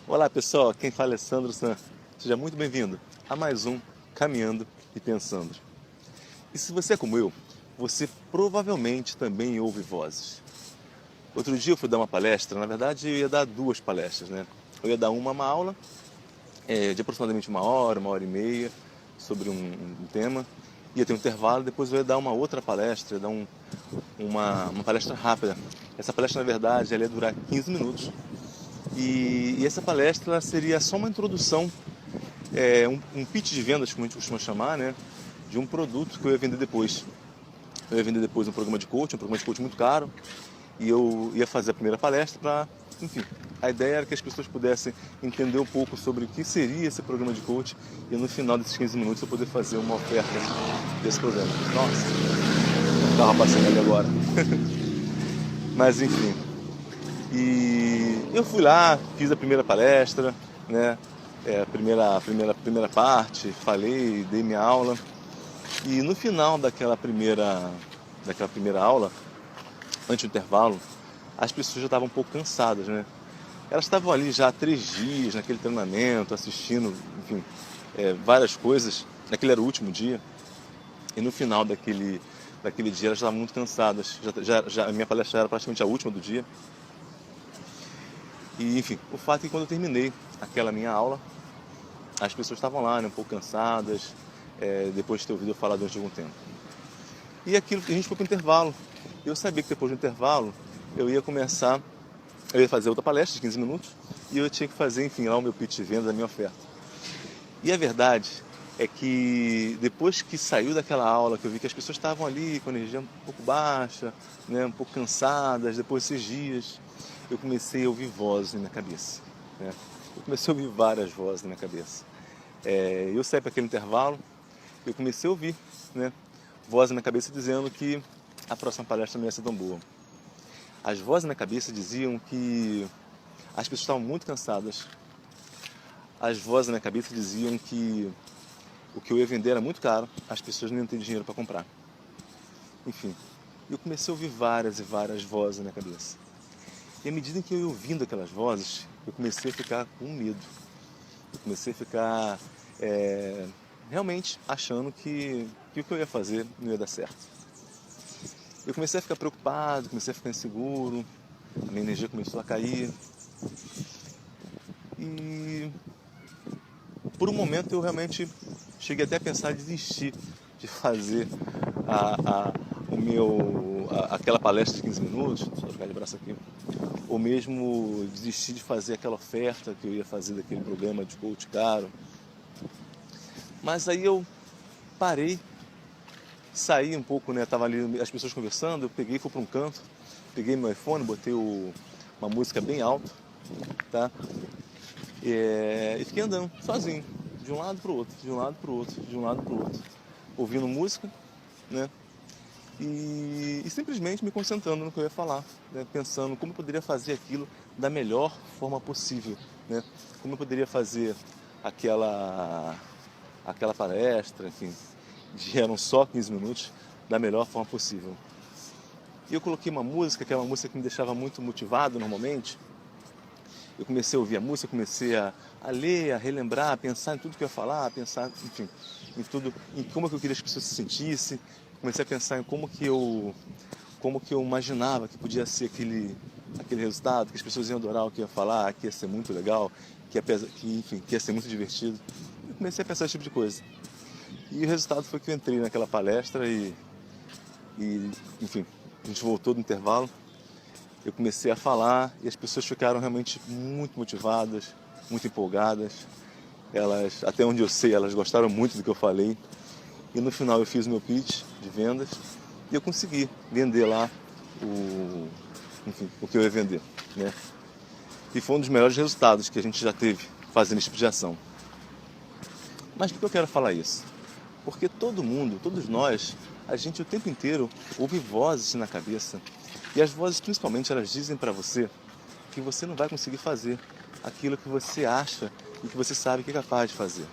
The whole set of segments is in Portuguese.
Olá pessoal, quem fala é Sandro San. Seja muito bem-vindo a mais um Caminhando e Pensando. E se você é como eu, você provavelmente também ouve vozes. Outro dia eu fui dar uma palestra, na verdade eu ia dar duas palestras, né? Eu ia dar uma aula de aproximadamente uma hora e meia, sobre um tema. Ia ter um intervalo, depois eu ia dar uma outra palestra, ia dar uma palestra rápida. Essa palestra, na verdade, ela ia durar 15 minutos. E essa palestra seria só uma introdução, um pitch de vendas, como a gente costuma chamar, né? De um produto que eu ia vender depois. Eu ia vender depois um programa de coaching muito caro, e eu ia fazer a primeira palestra para, enfim, a ideia era que as pessoas pudessem entender um pouco sobre o que seria esse programa de coaching e no final desses 15 minutos eu poder fazer uma oferta desse programa. Nossa, o carro passando ali agora. Mas enfim, e eu fui lá, fiz a primeira palestra, né? A primeira parte, falei, dei minha aula. E no final daquela primeira aula, antes do intervalo, as pessoas já estavam um pouco cansadas, né? Elas estavam ali já há 3 dias naquele treinamento, assistindo, enfim, várias coisas. Aquele era o último dia. E no final daquele dia elas estavam muito cansadas. A minha palestra era praticamente a última do dia. E, enfim, o fato é que quando eu terminei aquela minha aula, as pessoas estavam lá, né, um pouco cansadas, depois de ter ouvido eu falar durante algum tempo. E aquilo que a gente foi para o intervalo. Eu sabia que depois do intervalo eu ia fazer outra palestra de 15 minutos e eu tinha que fazer, enfim, lá o meu pitch de venda da minha oferta. E a verdade é que depois que saiu daquela aula, que eu vi que as pessoas estavam ali com a energia um pouco baixa, né, um pouco cansadas, depois desses dias, eu comecei a ouvir vozes na minha cabeça, né? Eu comecei a ouvir várias vozes na minha cabeça. Eu saí para aquele intervalo, eu comecei a ouvir, né, vozes na minha cabeça dizendo que a próxima palestra não ia ser tão boa. As vozes na minha cabeça diziam que as pessoas estavam muito cansadas. As vozes na minha cabeça diziam que o que eu ia vender era muito caro, as pessoas não iam ter dinheiro para comprar. Enfim, eu comecei a ouvir várias e várias vozes na minha cabeça. E à medida que eu ia ouvindo aquelas vozes, eu comecei a ficar com medo. Eu comecei a ficar realmente achando que o que eu ia fazer não ia dar certo. Eu comecei a ficar preocupado, comecei a ficar inseguro, a minha energia começou a cair. E por um momento eu realmente cheguei até a pensar em desistir de fazer aquela palestra de 15 minutos, só trocar de braço aqui, ou mesmo desistir de fazer aquela oferta que eu ia fazer daquele programa de coach caro. Mas aí eu parei, saí um pouco, né? Tava ali as pessoas conversando, eu peguei, fui para um canto, peguei meu iPhone, botei uma música bem alta, tá? E fiquei andando sozinho, de um lado para o outro, de um lado para o outro, de um lado para o outro, ouvindo música, né? E simplesmente me concentrando no que eu ia falar, né? Pensando como eu poderia fazer aquilo da melhor forma possível, né? Como eu poderia fazer aquela palestra, enfim, eram só 15 minutos, da melhor forma possível. E eu coloquei uma música, que é uma música que me deixava muito motivado normalmente. Eu comecei a ouvir a música, comecei a ler, a relembrar, a pensar em tudo que eu ia falar, a pensar, enfim, em tudo, em como que eu queria que as pessoas se sentissem. Comecei a pensar em como que eu imaginava que podia ser aquele resultado, que as pessoas iam adorar o que eu ia falar, que ia ser muito legal, enfim, que ia ser muito divertido. Eu comecei a pensar esse tipo de coisa. E o resultado foi que eu entrei naquela palestra e enfim, a gente voltou do intervalo. Eu comecei a falar e as pessoas ficaram realmente muito motivadas, muito empolgadas. Elas, até onde eu sei, elas gostaram muito do que eu falei. E no final eu fiz o meu pitch de vendas e eu consegui vender lá enfim, o que eu ia vender, né? E foi um dos melhores resultados que a gente já teve fazendo esse tipo de ação. Mas por que eu quero falar isso? Porque todo mundo, todos nós, a gente o tempo inteiro ouve vozes na cabeça. E as vozes, principalmente, elas dizem para você que você não vai conseguir fazer aquilo que você acha e que você sabe que é capaz de fazer.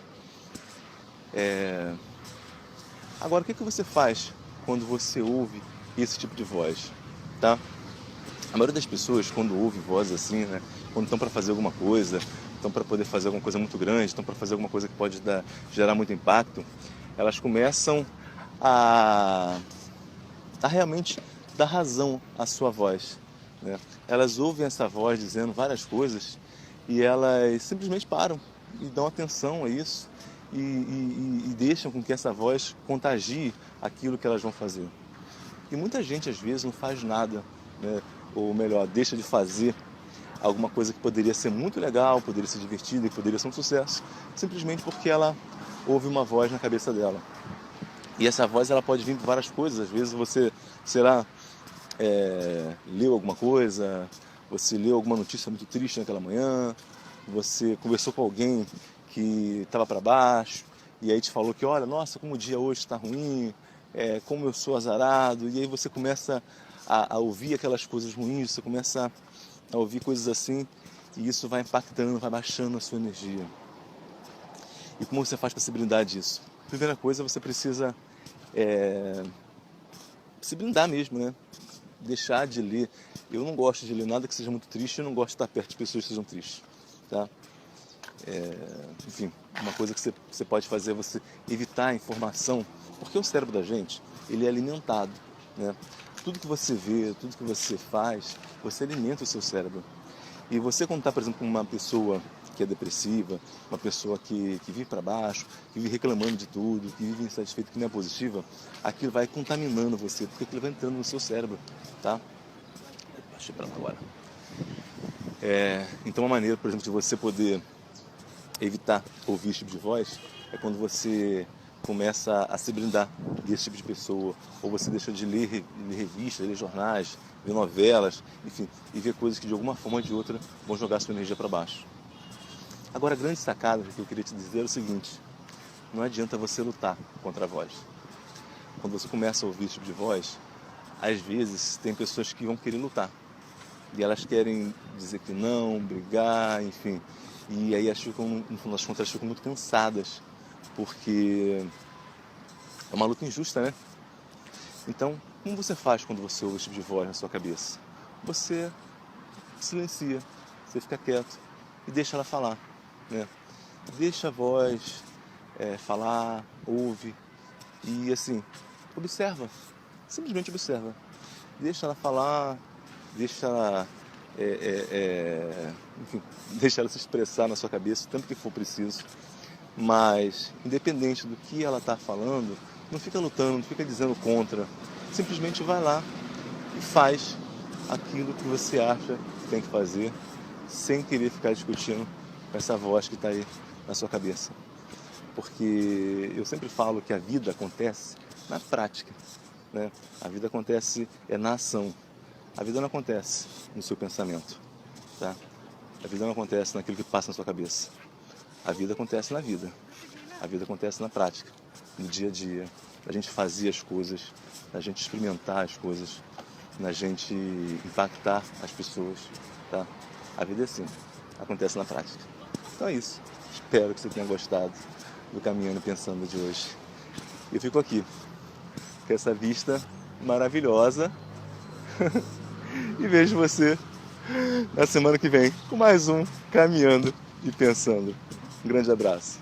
Agora, o que você faz quando você ouve esse tipo de voz? Tá? A maioria das pessoas, quando ouve voz assim, né, quando estão para fazer alguma coisa, estão para poder fazer alguma coisa muito grande, estão para fazer alguma coisa que pode gerar muito impacto, elas começam a, a realmente dar razão à sua voz, né? Elas ouvem essa voz dizendo várias coisas e elas simplesmente param e dão atenção a isso e deixam com que essa voz contagie aquilo que elas vão fazer. E muita gente, às vezes, não faz nada, né? Ou melhor, deixa de fazer alguma coisa que poderia ser muito legal, poderia ser divertida e poderia ser um sucesso, simplesmente porque ela ouve uma voz na cabeça dela. E essa voz ela pode vir de várias coisas. Às vezes você, sei lá, leu alguma coisa, você leu alguma notícia muito triste naquela manhã, você conversou com alguém que estava para baixo e aí te falou que, olha, nossa, como o dia hoje está ruim, como eu sou azarado, e aí você começa a ouvir aquelas coisas ruins, você começa a ouvir coisas assim, e isso vai impactando, vai baixando a sua energia. E como você faz para se blindar disso? Primeira coisa, você precisa se blindar mesmo, né? Deixar de ler. Eu não gosto de ler nada que seja muito triste, eu não gosto de estar perto de pessoas que sejam tristes, tá? Enfim, uma coisa que você pode fazer é você evitar a informação, porque o cérebro da gente, ele é alimentado, né? Tudo que você vê, tudo que você faz, você alimenta o seu cérebro. E você, quando está, por exemplo, com uma pessoa que é depressiva, uma pessoa que vive para baixo, que vive reclamando de tudo, que vive insatisfeita, que não é positiva, aquilo vai contaminando você, porque aquilo vai entrando no seu cérebro, tá? Baixei para lá agora. Então, uma maneira, por exemplo, de você poder evitar ouvir esse tipo de voz é quando você começa a se blindar desse tipo de pessoa, ou você deixa de ler revistas, ler jornais, ver novelas, enfim, e ver coisas que de alguma forma ou de outra vão jogar a sua energia para baixo. Agora, a grande sacada que eu queria te dizer é o seguinte: não adianta você lutar contra a voz. Quando você começa a ouvir esse tipo de voz, às vezes tem pessoas que vão querer lutar, e elas querem dizer que não, brigar, enfim, e aí elas ficam, no final das contas, elas ficam muito cansadas, porque é uma luta injusta, né? Então, como você faz quando você ouve esse tipo de voz na sua cabeça? Você silencia, você fica quieto e deixa ela falar, né? Deixa a voz falar, ouve e assim, observa, simplesmente observa. Deixa ela falar, deixa ela, enfim, deixa ela se expressar na sua cabeça o tempo que for preciso. Mas, independente do que ela está falando, não fica lutando, não fica dizendo contra. Simplesmente vai lá e faz aquilo que você acha que tem que fazer, sem querer ficar discutindo com essa voz que está aí na sua cabeça. Porque eu sempre falo que a vida acontece na prática, né? A vida acontece na ação. A vida não acontece no seu pensamento, tá? A vida não acontece naquilo que passa na sua cabeça. A vida acontece na vida. A vida acontece na prática, no dia a dia. A gente fazer as coisas, a gente experimentar as coisas, na gente impactar as pessoas, tá? A vida é assim, acontece na prática. Então é isso. Espero que você tenha gostado do Caminhando Pensando de hoje. Eu fico aqui, com essa vista maravilhosa e vejo você na semana que vem com mais um Caminhando e Pensando. Um grande abraço.